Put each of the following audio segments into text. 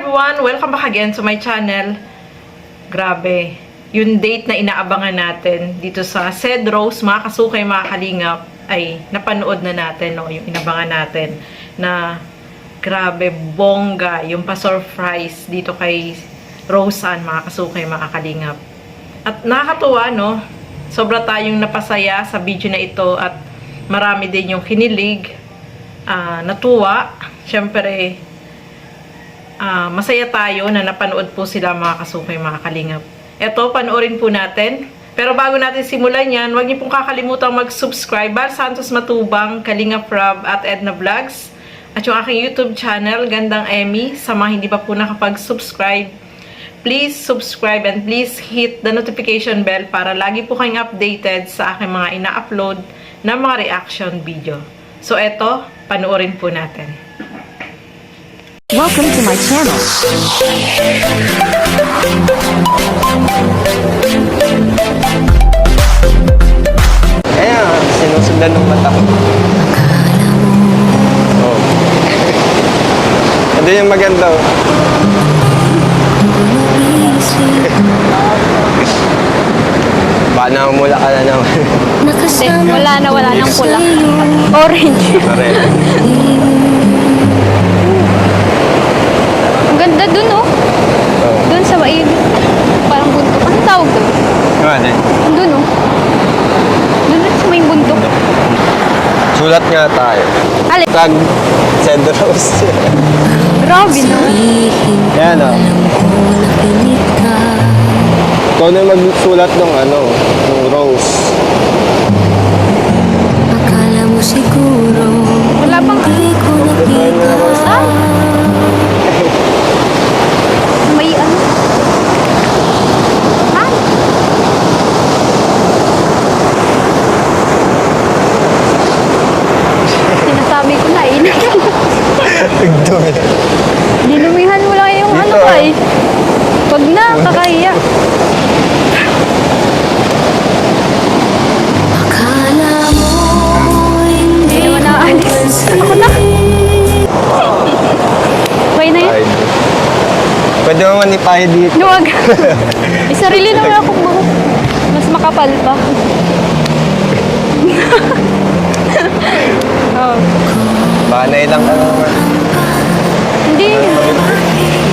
everyone! Welcome back again to my channel. Grabe, yung date na inaabangan natin dito sa Sed Rose, mga kasukay, mga kalingap, ay napanood na natin, no? Yung inabangan natin na grabe, bongga, yung pa-surprise dito kay Roseanne, mga kasukay, mga kalingap. At nakakatuwa, no? Sobra tayong napasaya sa video na ito at marami din yung kinilig, natuwa. Siyempre, masaya tayo na napanood po sila, mga kasukay, mga kalingap. Eto, panoorin po natin. Pero bago natin simulan yan, huwag niyo pong kakalimutan mag-subscribe. Bar Santos Matubang, Kalingap Rob at Edna Vlogs. At yung aking YouTube channel, Gandang Emmy. Sa mga hindi pa po nakapag-subscribe, please subscribe and please hit the notification bell para lagi po kayong updated sa aking mga ina-upload na mga reaction video. So eto, panoorin po natin. Welcome to my channel. Kaya, sinusundan ng mata ko. Oh. Ito yung maganda. Oh. Baka namumula ka na naman. Wala nang pula. Orange. Orange. Ang ganda dun, oh. Oh. Dun sa maig. Parang bundok. Anong tawag dun? Ano eh? Dun, oh. Dun sa may bundok. Sulat nga tayo. Alin? Tag Sed Rose. Grabe, no? Yan o. Ikaw na magsulat ng ng rose. Akala mo siguro Wala pang... Ah! May ano? Ah! Sinasabi ko na, eh. Nagdumi. Dinumihan mo lang yung Dito, ano ka, eh. Wag na, kakahiya. akala mo Hindi naman nakaalis. Ako na. Bay na yun. Ay, pwede mo manipahid dito. Huwag. May sarili naman akong buhok. Mas makapal pa. Oh. Baka nailang ka naman. Hindi.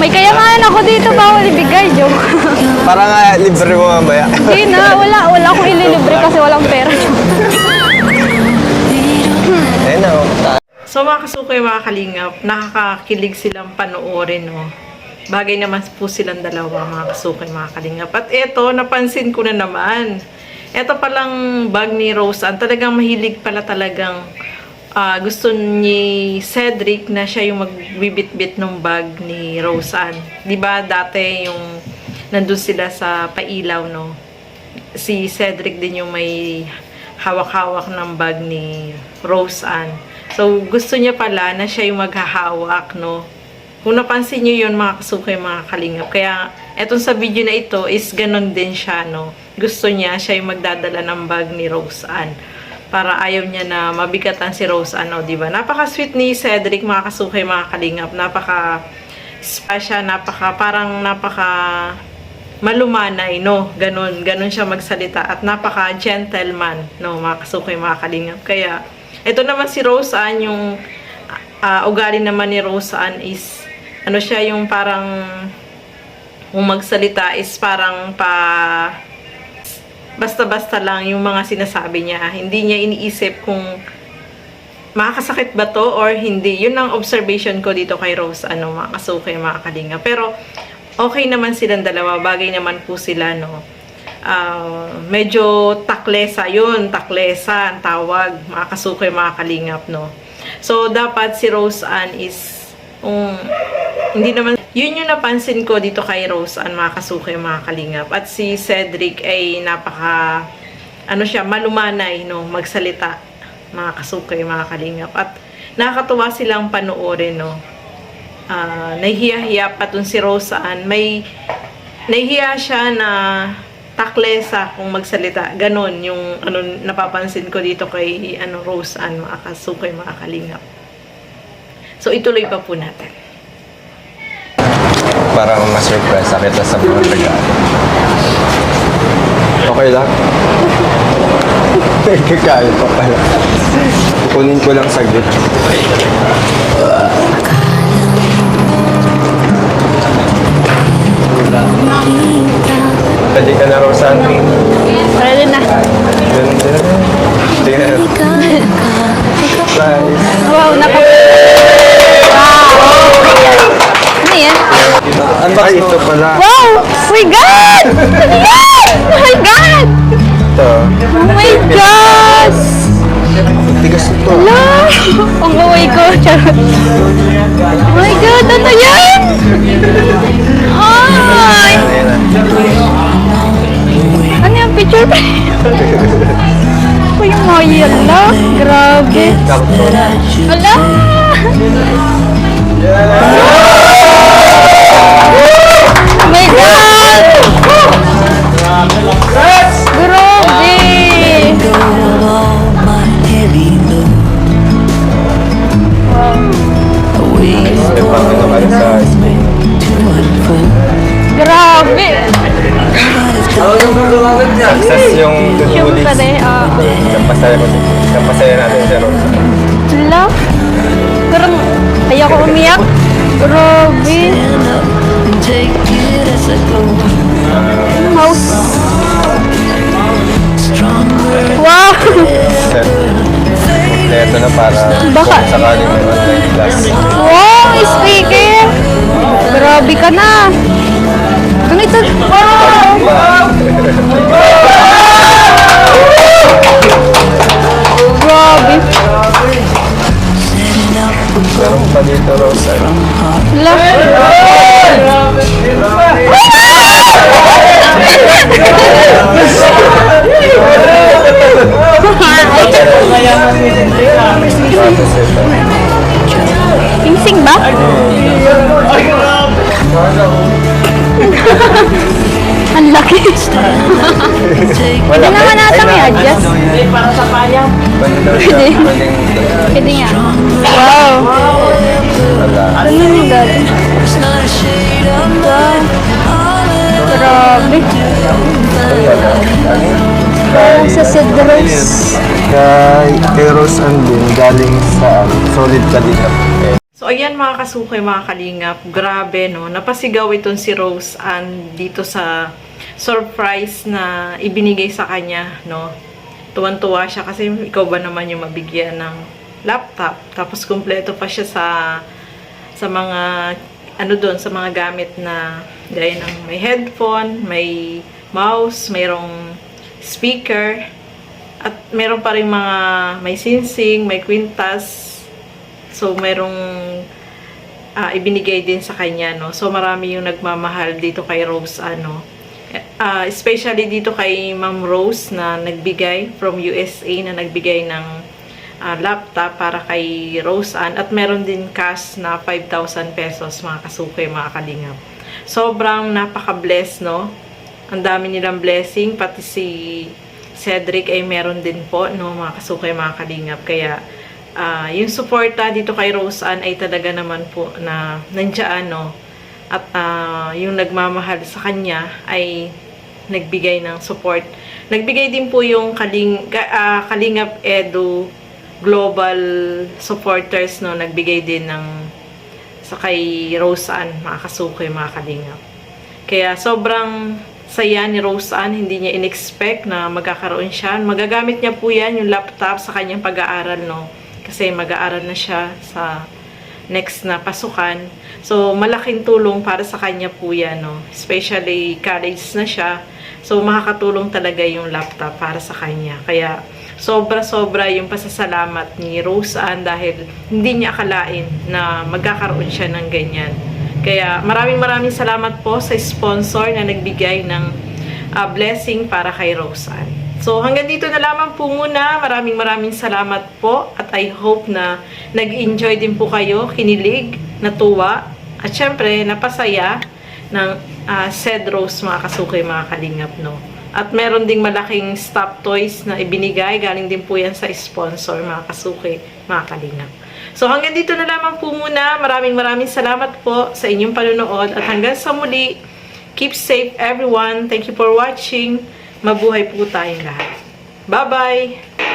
May kayaman ako dito. Bawal ibigay. Joke. Para nga libre mo mamaya. Hindi na. Wala akong ililibre kasi walang pera. Ayun na. So mga kasukay, mga kalingap, nakakakilig silang panoorin, no? Bagay naman po silang dalawa, mga kasukay, mga kalingap. At eto, napansin ko na naman. Eto palang bag ni Roseanne, talagang mahilig pala talagang gusto ni Cedric na siya yung magbibit-bit ng bag ni Roseanne. Diba dati yung nandun sila sa pailaw, no? Si Cedric din yung may hawak-hawak ng bag ni Roseanne. So, gusto niya pala na siya yung maghahawak, no? Kung napansin niyo yun, mga kasukay, mga kalingap. Kaya, etong sa video na ito is ganon din siya, no? Gusto niya, siya yung magdadala ng bag ni Roseanne. Para ayaw niya na mabigatan si Roseanne, no? Diba? Napaka-sweet ni Cedric, mga kasukay, mga kalingap. Napaka-special, parang napaka malumanay, no? Ganon siya magsalita. At napaka-gentleman, no? Mga kasukay, mga kalingap. Kaya, ito naman si Roseanne, yung ugali naman ni Roseanne is, siya yung parang, kung magsalita is parang basta-basta lang yung mga sinasabi niya. Hindi niya iniisip kung makakasakit ba to or hindi. Yun ang observation ko dito kay Roseanne, mga kasukay, mga kalinga. Pero, okay naman silang dalawa. Bagay naman po sila, no? Medyo taklesa yun. Taklesa ang tawag, mga kasukay, mga kalingap, no? So, dapat si Roseanne is hindi naman, yun yung napansin ko dito kay Roseanne, mga kasukay, mga kalingap. At si Cedric ay napaka siya, malumanay, no? Magsalita, mga kasukay, mga kalingap. At nakakatuwa silang panoorin, no? Nahihiya-hiya pa dun si Roseanne. May nahihiya siya na taklesa kung magsalita. Ganon yung napapansin ko dito kay Roseanne, mga kasukay, mga kalingap. So ituloy pa po natin. parang ma-surprise kita sa mga regalo. Okay lang? Kakain pa pala. Kunin ko lang saglit. Pwede ka na, Rosan. Ready na. Tingnan. Surprise. Wow, naku. Wow. Ano yan? Ay, ito pala. Wow! Oh my God! Ano yan? Oh my God! Ito. Oh my gosh! Tigas ito. Hello! Ang uwi ko. Charot. Oh my God! Ano yan? Ay! Ano yung picture pa? Ako yung Maya. Ala! Grabe! Ala! Oh my God! Grabe! May pang ano ka sa Grabe! success yung tutulis. Siyempre, Napasaya natin si Rosa. Ala! Parang ayoko umiyak. Grabe! Mouse! Wow! Ito na para Baka- kung sakaling may online class. Wow! Speaker! Grabe ka na! Ganito! Wow! Grabe! Meron pa dito, Rosa. Ala! Tapos ito. Pinsing ba? Ang laki. Pwede naman nata may adjust. Pwede. Pwede nga. Wow. Ano yung gabi? Wow. Grabe. Sa Cedros. Kay Rose Andin, galing sa Solid Kalingap. So ayan mga kasukay, mga kalingap, grabe no, napasigaw itong si Rose Ann dito sa surprise na ibinigay sa kanya no. Tuwan-tuwa siya kasi ikaw ba naman yung mabigyan ng laptop, tapos kumpleto pa siya sa mga ano doon, sa mga gamit na gaya ng may headphone, may mouse, mayroong speaker, at meron pa rin mga may singsing, may kwintas. So, merong ibinigay din sa kanya, no? So, marami yung nagmamahal dito kay Rose, ano. Especially dito kay Ma'am Rose na nagbigay from USA, na nagbigay ng laptop para kay Rose Ann. At meron din cash na 5,000 pesos, mga kasukay, mga kalingap. Sobrang napaka-bless, no? Ang dami nilang blessing, pati si Cedric ay meron din po, no, mga kasukay, mga kalingap. Kaya, yung suporta dito kay Rose Ann ay talaga naman po na nandiyan, no? At yung nagmamahal sa kanya ay nagbigay ng support. Nagbigay din po yung Kalingap Edu Global Supporters, no? Nagbigay din ng sa kay Rose Ann, mga kasukay, mga kalingap. Kaya sobrang saya ni Rose Ann, hindi niya in-expect na magkakaroon siya. Magagamit niya po yan, yung laptop, sa kanyang pag-aaral, no? Kasi mag-aaral na siya sa next na pasukan. So, malaking tulong para sa kanya po yan, no? Especially, college na siya. So, makakatulong talaga yung laptop para sa kanya. Kaya, sobra-sobra yung pasasalamat ni Rose Ann dahil hindi niya akalain na magkakaroon siya ng ganyan. Kaya, maraming salamat po sa sponsor na nagbigay ng blessing para kay Rose Ann. So, hanggang dito na lamang po muna. Maraming salamat po. At I hope na nag-enjoy din po kayo, kinilig, natuwa, at syempre, napasaya ng Cedros, mga kasukay, mga kalingap, no? At meron ding malaking stop toys na ibinigay. Galing din po yan sa sponsor, mga kasukay, mga kalingap. So hanggang dito na lamang po muna. Maraming salamat po sa inyong panonood. At hanggang sa muli, keep safe everyone. Thank you for watching. Mabuhay po tayong lahat. Bye-bye!